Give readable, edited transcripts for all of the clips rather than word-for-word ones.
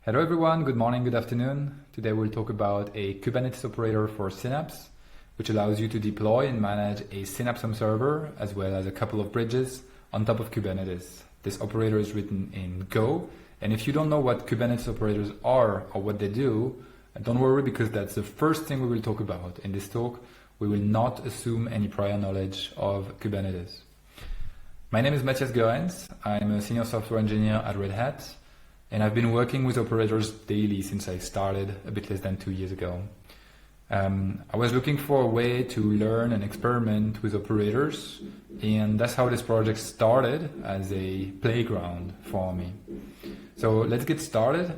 Hello everyone, good morning, good afternoon. Today we'll talk about a Kubernetes operator for Synapse, which allows you to deploy and manage a Synapse home server, as well as a couple of bridges on top of Kubernetes. This operator is written in Go, and if you don't know what Kubernetes operators are or what they do, don't worry, because that's the first thing we will talk about. In this talk, we will not assume any prior knowledge of Kubernetes. My name is Matthias Goerens. I'm a senior software engineer at Red Hat, and I've been working with operators daily since I started a bit less than 2 years ago. I was looking for a way to learn and experiment with operators, and that's how this project started, as a playground for me. So let's get started.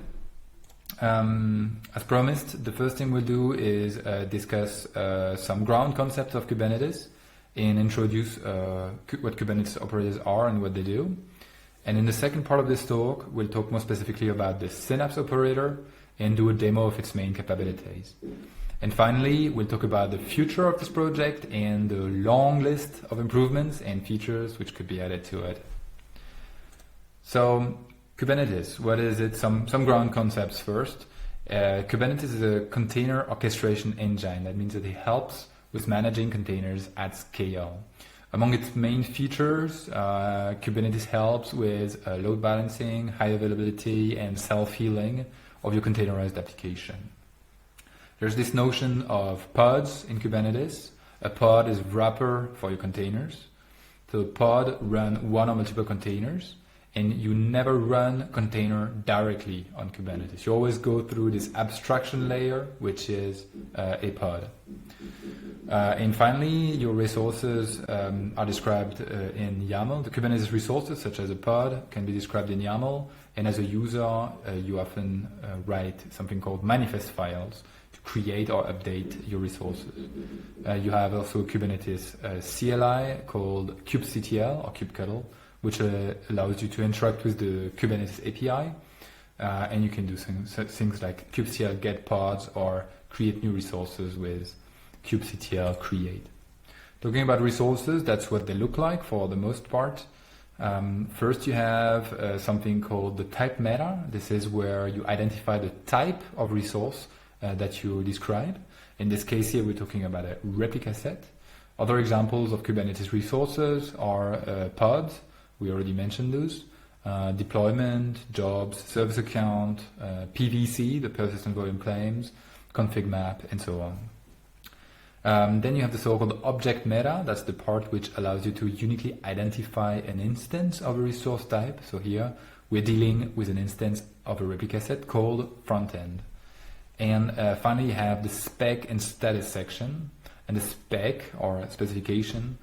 As promised, the first thing we'll do is discuss some ground concepts of Kubernetes and introduce what Kubernetes operators are and what they do. And in the second part of this talk, we'll talk more specifically about the Synapse operator and do a demo of its main capabilities. And finally, we'll talk about the future of this project and the long list of improvements and features which could be added to it. So, Kubernetes, what is it? Some ground concepts first. Kubernetes is a container orchestration engine. That means that it helps with managing containers at scale. Among its main features, Kubernetes helps with load balancing, high availability, and self-healing of your containerized application. There's this notion of pods in Kubernetes. A pod is a wrapper for your containers. So a pod runs one or multiple containers, and you never run container directly on Kubernetes. You always go through this abstraction layer, which is a pod. And finally, your resources are described in YAML. The Kubernetes resources, such as a pod, can be described in YAML. And as a user, you often write something called manifest files to create or update your resources. You have also Kubernetes CLI called kubectl or kubectl, which allows you to interact with the Kubernetes API. And you can do things like kubectl get pods or create new resources with kubectl create. Talking about resources, that's what they look like for the most part. First, you have something called the type meta. This is where you identify the type of resource that you describe. In this case here, we're talking about a replica set. Other examples of Kubernetes resources are pods. We already mentioned those. Deployment, jobs, service account, PVC, the persistent volume claims, config map, and so on. Then you have the so-called object meta. That's the part which allows you to uniquely identify an instance of a resource type. So here we're dealing with an instance of a replica set called frontend. And finally, you have the spec and status section. And the spec or specification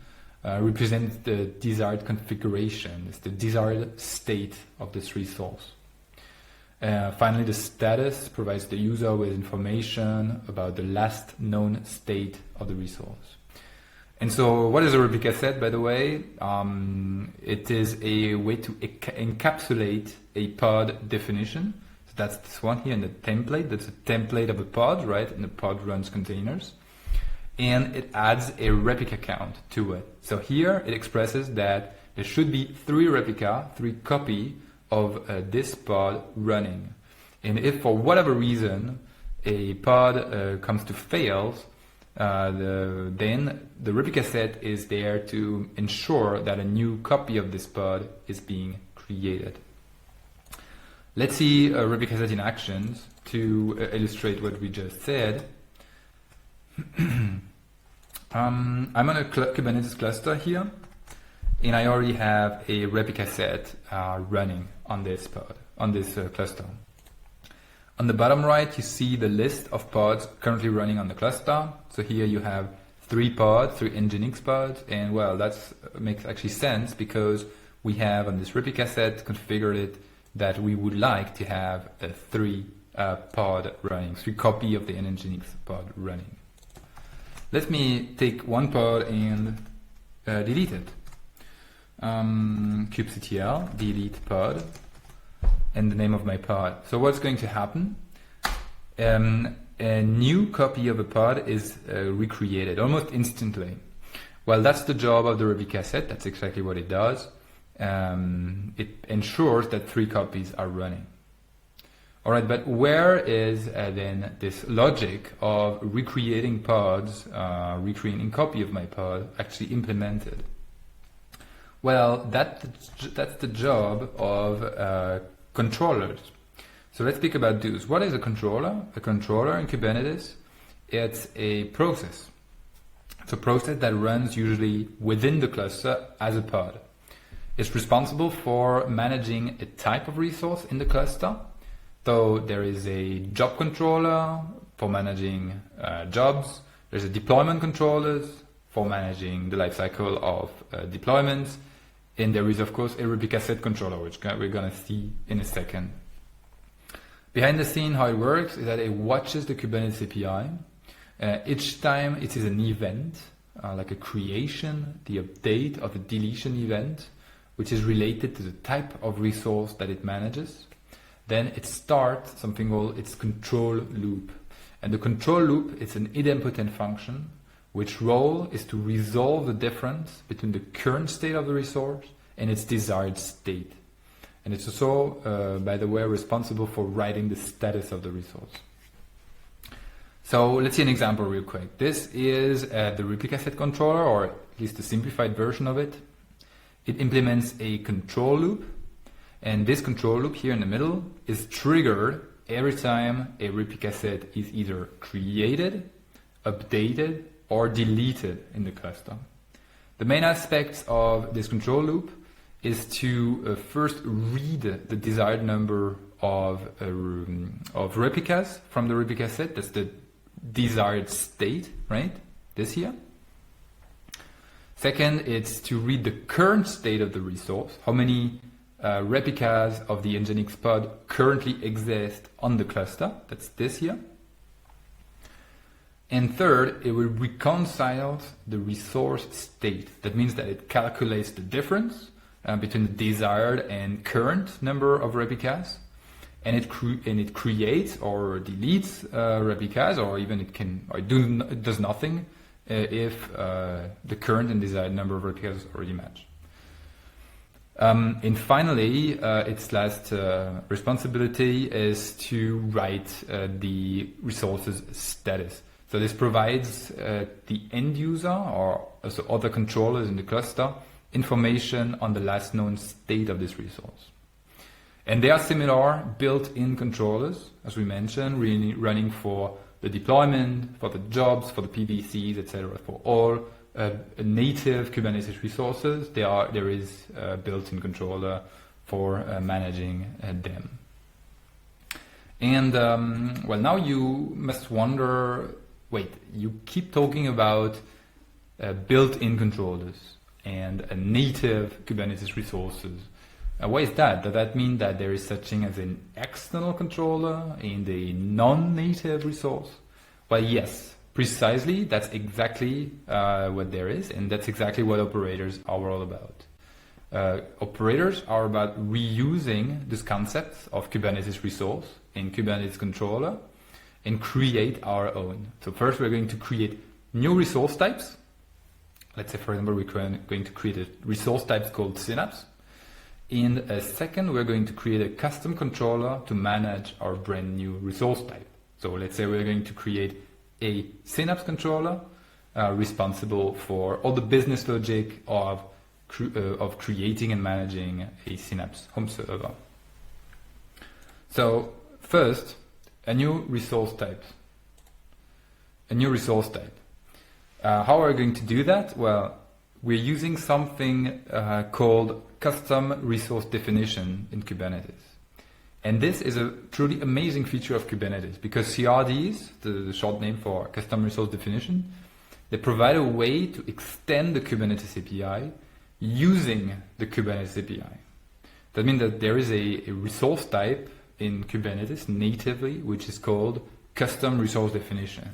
represents the desired configuration. It's the desired state of this resource. Finally, the status provides the user with information about the last known state of the resource. And so what is a replica set, by the way? It is a way to encapsulate a pod definition. So that's this one here in the template. That's a template of a pod, right? And the pod runs containers. And it adds a replica count to it. So here it expresses that there should be three copy of this pod running. And if for whatever reason a pod comes to fail, then the replica set is there to ensure that a new copy of this pod is being created. Let's see a replica set in actions to illustrate what we just said. I'm on a Kubernetes cluster here, and I already have a replica set running on this pod, on this cluster. On the bottom right, you see the list of pods currently running on the cluster. So here you have 3 pods, 3 Nginx pods, and well, that makes actually sense because we have on this replica set configured it that we would like to have a 3 pod running, 3 copy of the Nginx pod running. Let me take one pod and delete it. Kubectl delete pod and the name of my pod. So what's going to happen? A new copy of a pod is recreated almost instantly. Well, that's the job of the replica set. That's exactly what it does. It ensures that 3 copies are running. All right, but where is then this logic of recreating pods, recreating copy of my pod actually implemented? Well, that's the job of controllers. So let's speak about those. What is a controller? A controller in Kubernetes, it's a process. It's a process that runs usually within the cluster as a pod. It's responsible for managing a type of resource in the cluster. So there is a job controller for managing jobs. There's a deployment controllers for managing the lifecycle of deployments. And there is, of course, a replica set controller, which we're going to see in a second. Behind the scene, how it works is that it watches the Kubernetes API. Each time it is an event, like a creation, the update, or the deletion event, which is related to the type of resource that it manages. Then it starts something called its control loop. And the control loop is an idempotent function, which role is to resolve the difference between the current state of the resource and its desired state. And it's also, by the way, responsible for writing the status of the resource. So let's see an example real quick. This is the replica set controller, or at least a simplified version of it. It implements a control loop. And this control loop here in the middle is triggered every time a replica set is either created, updated, or deleted in the cluster. The main aspects of this control loop is to first read the desired number of replicas from the replica set. That's the desired state, right? This here. Second, it's to read the current state of the resource. How many replicas of the Nginx pod currently exist on the cluster. That's this here. And third, it will reconcile the resource state. That means that it calculates the difference between the desired and current number of replicas, and it creates or deletes replicas, or even it does nothing if the current and desired number of replicas already match. And finally, its last responsibility is to write the resource's status. So this provides the end user or also other controllers in the cluster information on the last known state of this resource. And they are similar built-in controllers, as we mentioned, running for the deployment, for the jobs, for the PVCs, etc. For all native Kubernetes resources, there is a built-in controller for managing them. And well, now you must wonder, wait, you keep talking about built-in controllers and native Kubernetes resources. Why is that? Does that mean that there is such thing as an external controller in the non-native resource? Well, yes, precisely. That's exactly what there is, and that's exactly what operators are all about. Operators are about reusing this concept of Kubernetes resource in Kubernetes controller and create our own. So first we're going to create new resource types. Let's say, for example, we're going to create a resource type called Synapse. In a second, we're going to create a custom controller to manage our brand new resource type. So let's say we're going to create a Synapse controller responsible for all the business logic of creating and managing a Synapse home server. So first, a new resource type. How are we going to do that? Well, we're using something called CustomResourceDefinition in Kubernetes. And this is a truly amazing feature of Kubernetes because CRDs, the short name for Custom Resource Definition, they provide a way to extend the Kubernetes API using the Kubernetes API. That means that there is a resource type in Kubernetes natively, which is called Custom Resource Definition.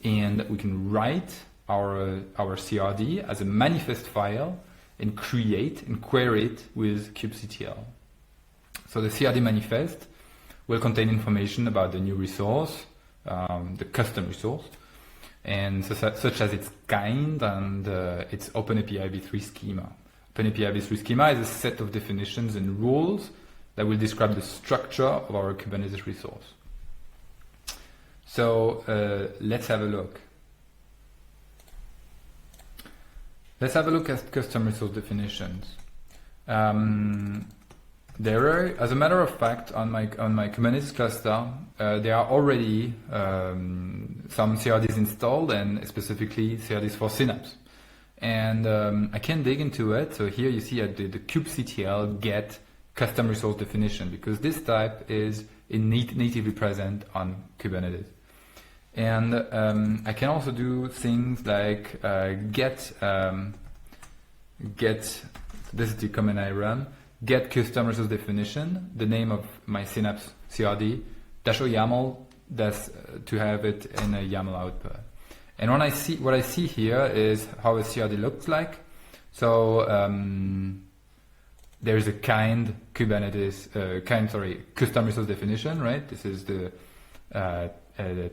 And we can write our CRD as a manifest file and create and query it with kubectl. So the CRD manifest will contain information about the new resource, the custom resource, and such as its kind and its OpenAPI v3 schema. OpenAPI v3 schema is a set of definitions and rules that will describe the structure of our Kubernetes resource. So let's have a look. Let's have a look at custom resource definitions. There are, as a matter of fact, on my Kubernetes cluster, there are already some CRDs installed, and specifically CRDs for Synapse. And I can dig into it. So here you see the kubectl get custom resource definition, because this type is natively present on Kubernetes. And I can also do things like get, this is the command I run, get custom resource definition, the name of my Synapse CRD, dash o YAML, that's to have it in a YAML output. And when what I see here is how a CRD looks like. So there's a custom resource definition, right? This is the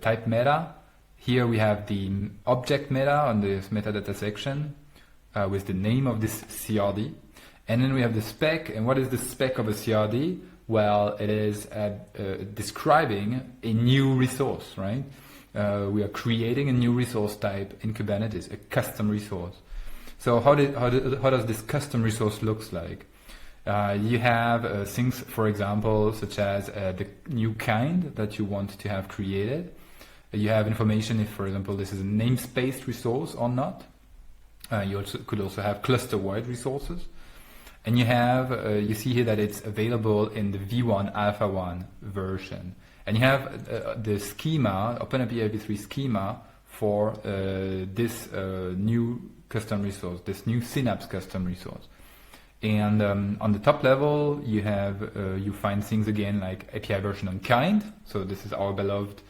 type meta. Here we have the object meta on this metadata section with the name of this CRD. And then we have the spec. And what is the spec of a CRD? Well, it is describing a new resource, right? We are creating a new resource type in Kubernetes, a custom resource. So how does this custom resource looks like? You have things, for example, such as the new kind that you want to have created. You have information if, for example, this is a namespace resource or not. You could also have cluster-wide resources. And you have, you see here that it's available in the V1 Alpha 1 version. And you have the schema, OpenAPI v3 schema for this new custom resource, this new Synapse custom resource. And on the top level, you have you find things again like API version and kind. So this is our beloved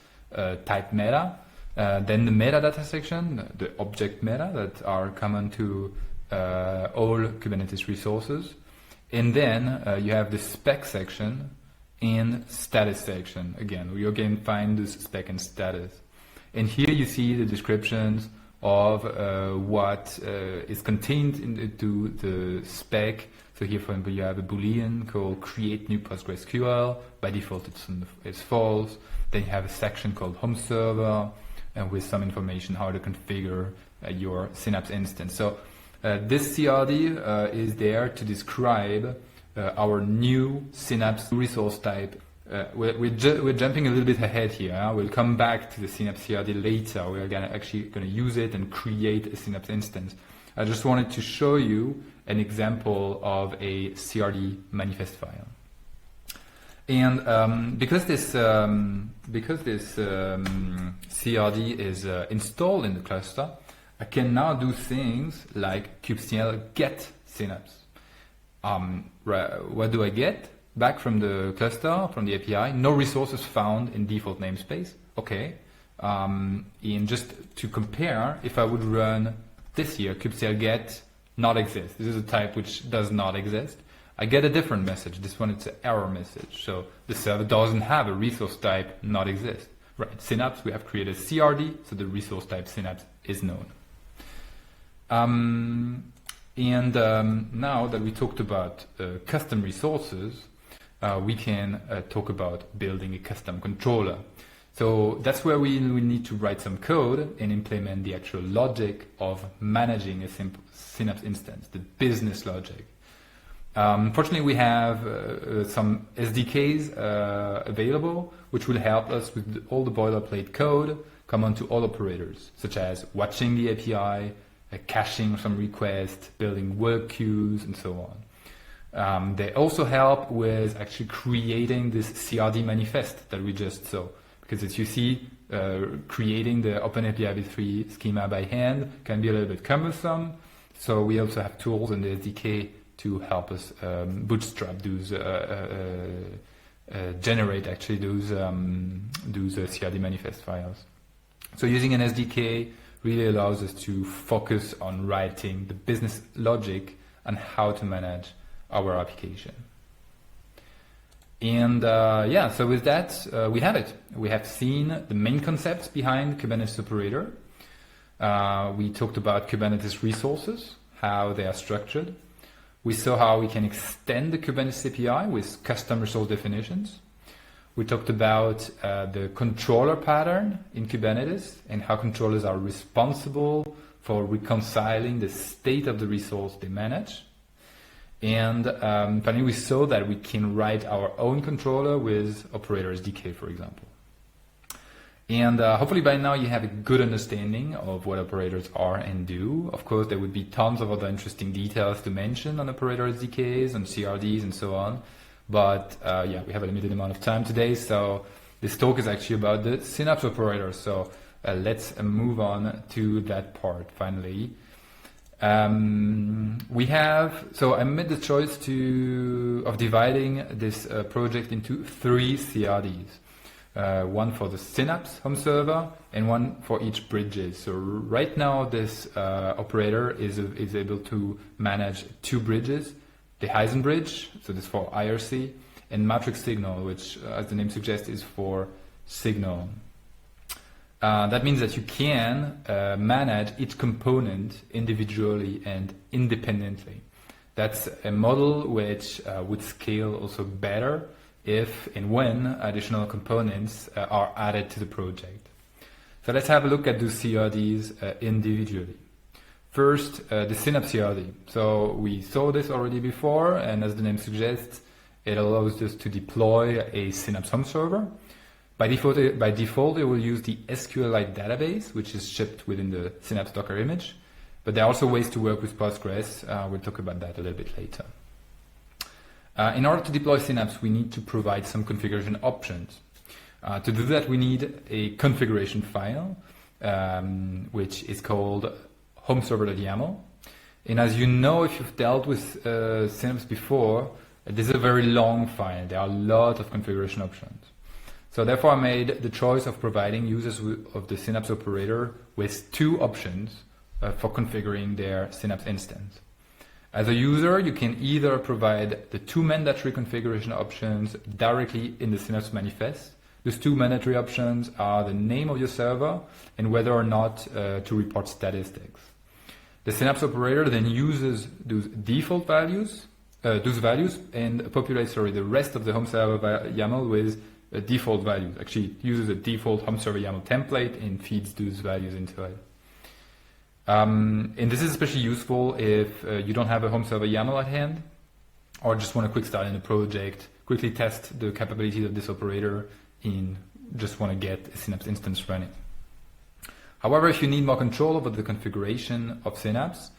type meta. Then the metadata section, the object meta that are common to all Kubernetes resources. And then you have the spec section and status section. Again, we again find this spec and status. And here you see the descriptions of what is contained into the spec. So here, for example, you have a Boolean called create new PostgreSQL. By default, it's false. Then you have a section called home server, and with some information how to configure your Synapse instance. So this CRD is there to describe our new Synapse resource type. We're jumping a little bit ahead here. We'll come back to the Synapse CRD later. We're actually going to use it and create a Synapse instance. I just wanted to show you an example of a CRD manifest file. And because this CRD is installed in the cluster, I can now do things like kubectl get Synapse. What do I get? Back from the cluster, from the API, no resources found in default namespace. Okay. And just to compare, if I would run this here, kubectl get not exist. This is a type which does not exist. I get a different message. This one, it's an error message. So the server doesn't have a resource type not exist. Right. Synapse, we have created CRD, so the resource type Synapse is known. Now that we talked about custom resources, we can talk about building a custom controller. So that's where we need to write some code and implement the actual logic of managing a simple Synapse instance, the business logic. Fortunately, we have some SDKs available, which will help us with all the boilerplate code common to all operators, such as watching the API, caching some requests, building work queues, and so on. They also help with actually creating this CRD manifest that we just saw. Because as you see, creating the OpenAPI v3 schema by hand can be a little bit cumbersome. So we also have tools in the SDK to help us bootstrap those, generate actually those CRD manifest files. So using an SDK really allows us to focus on writing the business logic and how to manage our application. And so with that, we have it. We have seen the main concepts behind Kubernetes Operator. We talked about Kubernetes resources, how they are structured. We saw how we can extend the Kubernetes API with custom resource definitions. We talked about the controller pattern in Kubernetes and how controllers are responsible for reconciling the state of the resource they manage. And finally, we saw that we can write our own controller with Operators SDK, for example. And hopefully by now you have a good understanding of what operators are and do. Of course, there would be tons of other interesting details to mention on operator SDKs and CRDs and so on. But yeah, we have a limited amount of time today, so this talk is actually about the Synapse Operator. So let's move on to that part finally. So I made the choice of dividing this project into 3 CRDs. One for the Synapse home server and one for each bridges. So right now this operator is able to manage 2 bridges, the Heisen bridge, so this is for IRC, and matrix signal, which as the name suggests is for signal. That means that you can manage each component individually and independently. That's a model which would scale also better if and when additional components are added to the project. So let's have a look at those CRDs individually. First, the Synapse CRD. So we saw this already before, and as the name suggests, it allows us to deploy a Synapse home server. By default, it will use the SQLite database, which is shipped within the Synapse Docker image. But there are also ways to work with Postgres. We'll talk about that a little bit later. In order to deploy Synapse, we need to provide some configuration options. To do that, we need a configuration file, which is called homeserver.yaml. And as you know, if you've dealt with Synapse before, this is a very long file. There are a lot of configuration options. So therefore, I made the choice of providing users of the Synapse operator with 2 options for configuring their Synapse instance. As a user, you can either provide the 2 mandatory configuration options directly in the Synapse manifest. Those 2 mandatory options are the name of your server and whether or not to report statistics. The Synapse operator then uses those default values, and populates the rest of the home server YAML with default values. Actually, it uses a default home server YAML template and feeds those values into it. And this is especially useful if you don't have a home server YAML at hand, or just want a quick start in a project, quickly test the capabilities of this operator, and just want to get a Synapse instance running. However, if you need more control over the configuration of Synapse,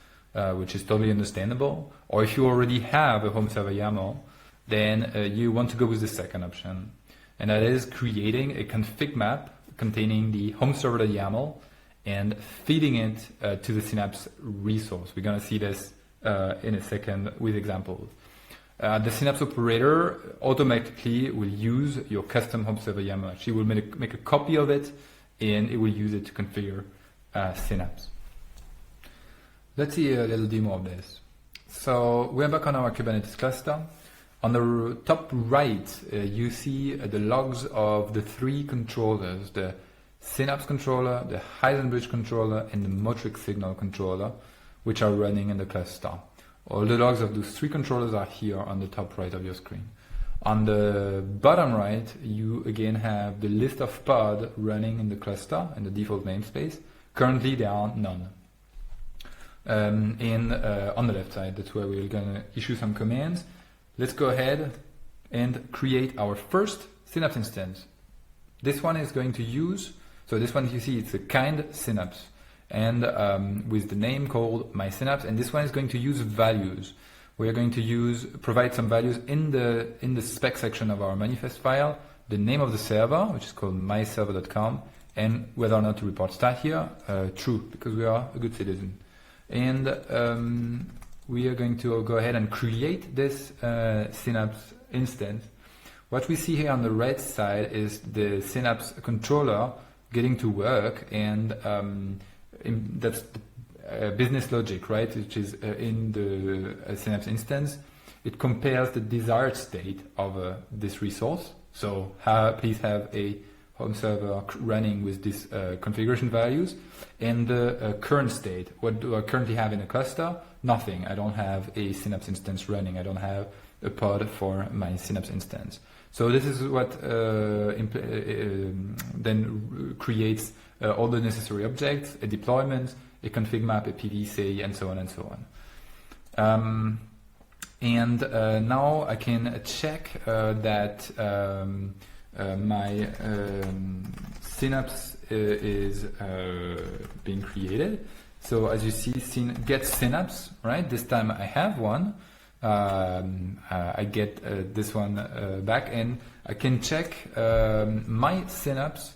which is totally understandable, or if you already have a home server YAML, then you want to go with the second option. And that is creating a config map containing the home server.yaml and feeding it to the Synapse resource. We're going to see this in a second with examples. The Synapse operator automatically will use your custom home server YAML. Actually, will make a copy of it, and it will use it to configure Synapse. Let's see a little demo of this. So we're back on our Kubernetes cluster. On the top right, you see the logs of the 3 controllers, the Synapse controller, the Heisen bridge controller, and the matrix signal controller, which are running in the cluster. All the logs of those 3 controllers are here on the top right of your screen. On the bottom right, you again have the list of pods running in the cluster and the default namespace. Currently, there are none. On the left side, that's where we're going to issue some commands. Let's go ahead and create our first Synapse instance. This one is going to use, so this one you see, it's a kind Synapse, and with the name called my Synapse, and this one is going to use values. We are going to provide some values in the spec section of our manifest file, the name of the server, which is called myserver.com, and whether or not to report stat here, true, because we are a good citizen. And we are going to go ahead and create this Synapse instance. What we see here on the right side is the Synapse controller getting to work, and that's the business logic, right? Which is in the Synapse instance. It compares the desired state of this resource. So please have a home server running with these configuration values, and the current state, what do I currently have in a cluster, nothing. I don't have a Synapse instance running. I don't have a pod for my Synapse instance. So this is what then creates all the necessary objects, a deployment, a config map, a PVC, and so on and so on. Now I can check that my Synapse is being created. So as you see, get Synapse, right? This time I have one. I get this one back, and I can check my Synapse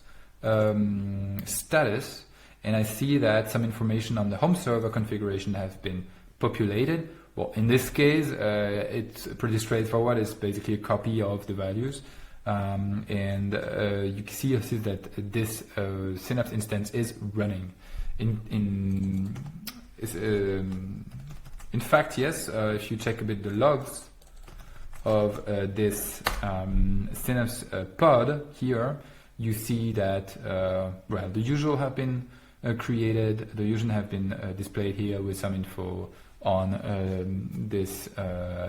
status, and I see that some information on the home server configuration has been populated. Well, in this case, it's pretty straightforward. It's basically a copy of the values. You can see that this Synapse instance is running. In fact, yes, if you check a bit the logs of this Synapse pod here, you see that well, the usual have been created, the usual have been displayed here with some info on this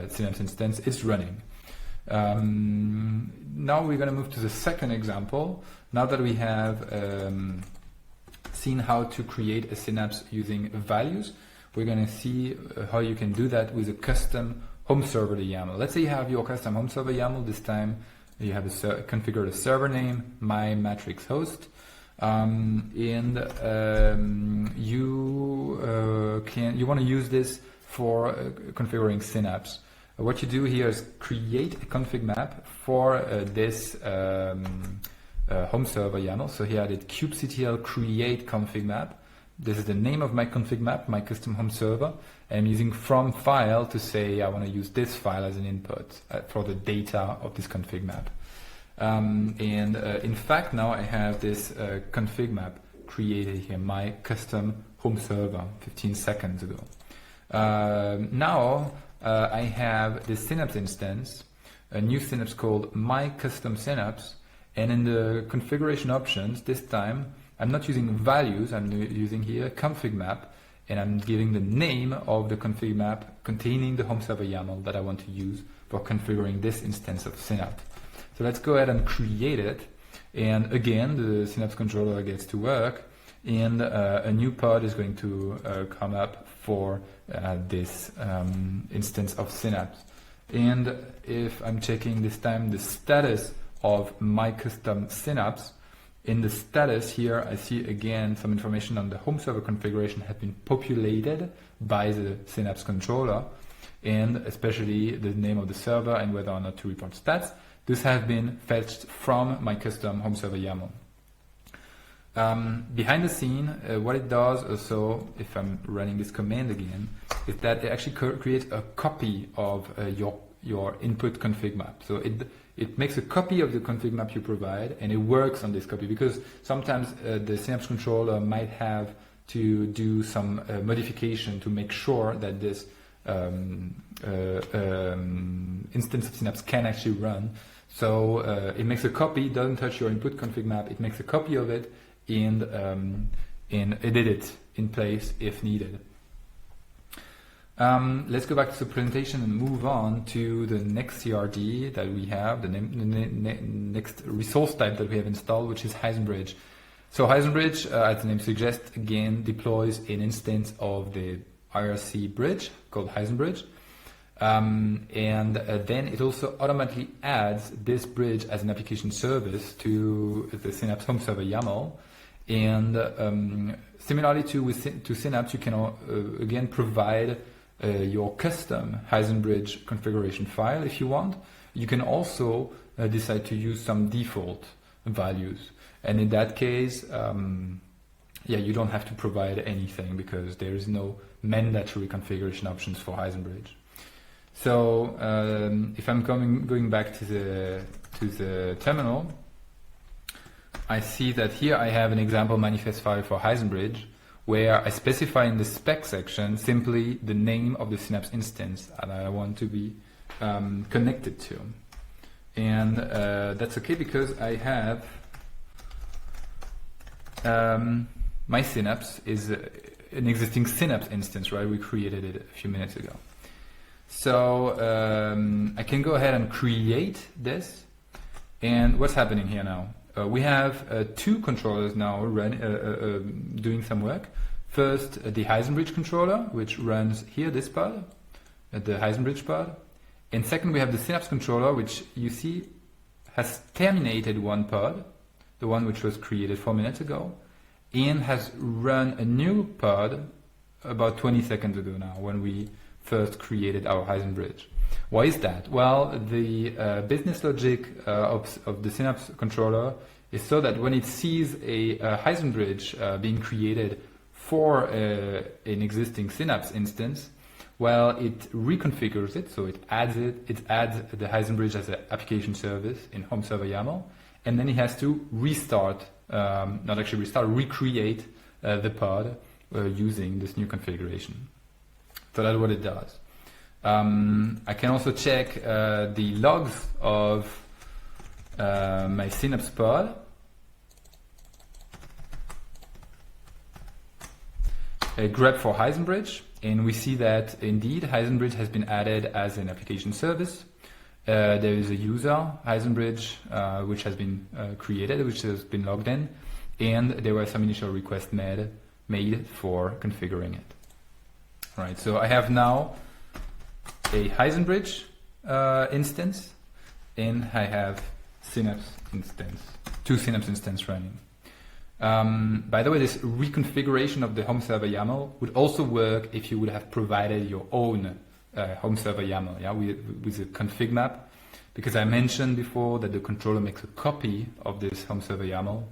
Synapse instance. It's running. Now we're going to move to the second example. Now that we have seen how to create a Synapse using values, we're going to see how you can do that with a custom home server YAML. Let's say you have your custom home server YAML. This time you have configured a server name, my matrix host, and you want to use this for configuring Synapse. What you do here is create a config map for this home server YAML. So here I did kubectl create config map. This is the name of my config map, my custom home server. I'm using from file to say I want to use this file as an input for the data of this config map. In fact, now I have this config map created here, my custom home server 15 seconds ago. Now I have this Synapse instance, a new Synapse called my custom Synapse, and in the configuration options this time I'm not using values, I'm using here config map, and I'm giving the name of the config map containing the home server YAML that I want to use for configuring this instance of Synapse. So let's go ahead and create it, and again the Synapse controller gets to work, and a new pod is going to come up for this instance of Synapse. And if I'm checking this time the status of my custom Synapse, in the status here I see again some information on the home server configuration has been populated by the Synapse controller, and especially the name of the server and whether or not to report stats. This has been fetched from my custom home server YAML. Behind the scene, what it does also, if I'm running this command again, is that it actually creates a copy of your input config map. So it makes a copy of the config map you provide, and it works on this copy, because sometimes the Synapse controller might have to do some modification to make sure that this instance of Synapse can actually run. So it makes a copy, doesn't touch your input config map, it makes a copy of it and edit it in place if needed. Let's go back to the presentation and move on to the next CRD that we have, the next resource type that we have installed, which is Heisenbridge. So Heisenbridge, as the name suggests, again deploys an instance of the IRC bridge called Heisenbridge. Then it also automatically adds this bridge as an application service to the Synapse home server YAML. And similarly to Synapse, you can again provide your custom Heisenbridge configuration file if you want. You can also decide to use some default values. And in that case, you don't have to provide anything because there is no mandatory configuration options for Heisenbridge. So if I'm going back to the terminal, I see that here I have an example manifest file for Heisenbridge, where I specify in the spec section simply the name of the Synapse instance that I want to be connected to. And that's okay because I have my Synapse is an existing Synapse instance, right? We created it a few minutes ago. So I can go ahead and create this. And what's happening here now? We have two controllers now doing some work. First, the Heisenbridge controller, which runs here, this pod, the Heisenbridge pod. And second, we have the Synapse controller, which you see has terminated one pod, the one which was created 4 minutes ago, and has run a new pod about 20 seconds ago now, when we first created our Heisenbridge. Why is that? Well, the business logic of the Synapse controller is so that when it sees a Heisenbridge being created for an existing Synapse instance, well, it reconfigures it, so it adds the Heisenbridge as an application service in home server YAML, and then it has to restart, not actually restart, recreate the pod using this new configuration. So that's what it does. I can also check the logs of my Synapse pod. I grep for Heisenbridge, and we see that indeed Heisenbridge has been added as an application service. There is a user, Heisenbridge, which has been created, which has been logged in, and there were some initial requests made for configuring it. All right, so I have now a Heisenbridge instance, and I have Synapse instance, two Synapse instances running. By the way, this reconfiguration of the home server YAML would also work if you would have provided your own home server YAML, yeah, with a config map, because I mentioned before that the controller makes a copy of this home server YAML,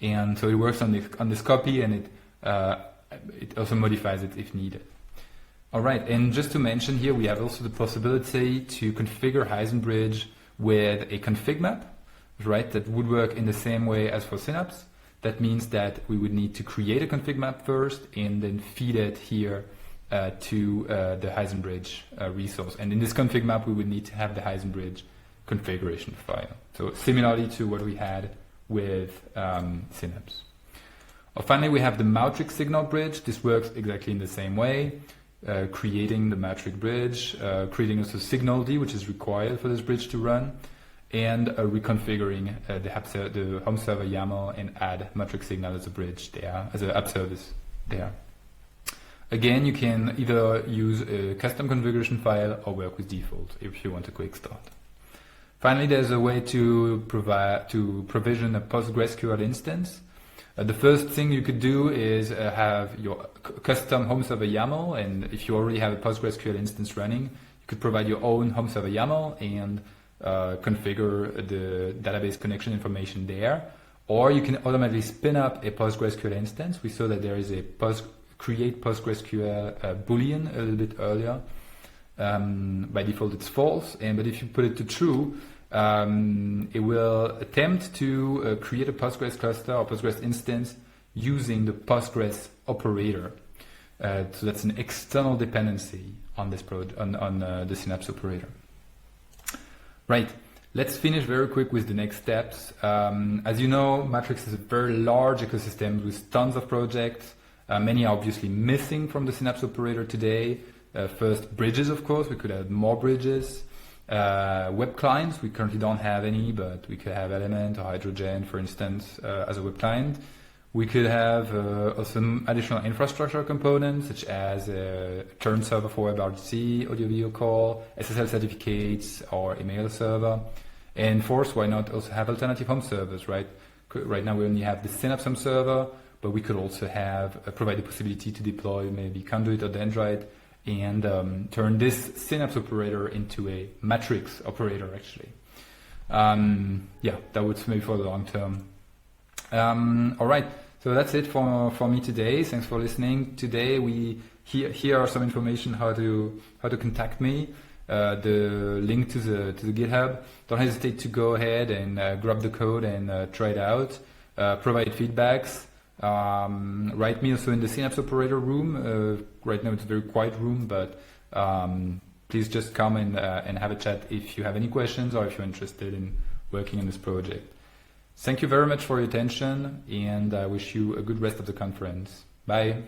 and so it works on this copy, and it also modifies it if needed. All right, and just to mention here, we have also the possibility to configure Heisenbridge with a config map, right? That would work in the same way as for Synapse. That means that we would need to create a config map first and then feed it here to the Heisenbridge resource. And in this config map, we would need to have the Heisenbridge configuration file. So similarly to what we had with Synapse. Finally, we have the Matrix signal bridge. This works exactly in the same way. Creating the Matrix bridge, creating also signal D, which is required for this bridge to run, and reconfiguring the home server YAML and add Matrix signal as a bridge there, as an app service there. Again, you can either use a custom configuration file or work with default if you want a quick start. Finally, there's a way to provision a PostgreSQL instance. The first thing you could do is have your custom home server YAML, and if you already have a PostgreSQL instance running, you could provide your own home server YAML and configure the database connection information there. Or you can automatically spin up a PostgreSQL instance. We saw that there is a create PostgreSQL boolean a little bit earlier. By default it's false, but if you put it to true, it will attempt to create a Postgres cluster or Postgres instance using the Postgres operator. So that's an external dependency on this on the Synapse operator. Right, let's finish very quick with the next steps. As you know, Matrix is a very large ecosystem with tons of projects. Many are obviously missing from the Synapse operator today. First, bridges, of course. We could add more bridges. Web clients, we currently don't have any, but we could have Element or Hydrogen, for instance, as a web client. We could have some additional infrastructure components, such as a churn server for WebRTC, audio-video call, SSL certificates, or email server. And fourth, why not also have alternative home servers, right? Right now we only have the Synapse home server, but we could also have provide the possibility to deploy maybe Conduit or Dendrite and turn this Synapse operator into a Matrix operator, actually. Yeah, that would maybe for the long term. All right, so that's it for me today. Thanks for listening. Today here are some information how to contact me. The link to the GitHub. Don't hesitate to go ahead and grab the code and try it out. Provide feedbacks. Write me also in the Synapse operator room. Right now it's a very quiet room, but please just come and have a chat if you have any questions or if you're interested in working on this project. Thank you very much for your attention, and I wish you a good rest of the conference. Bye.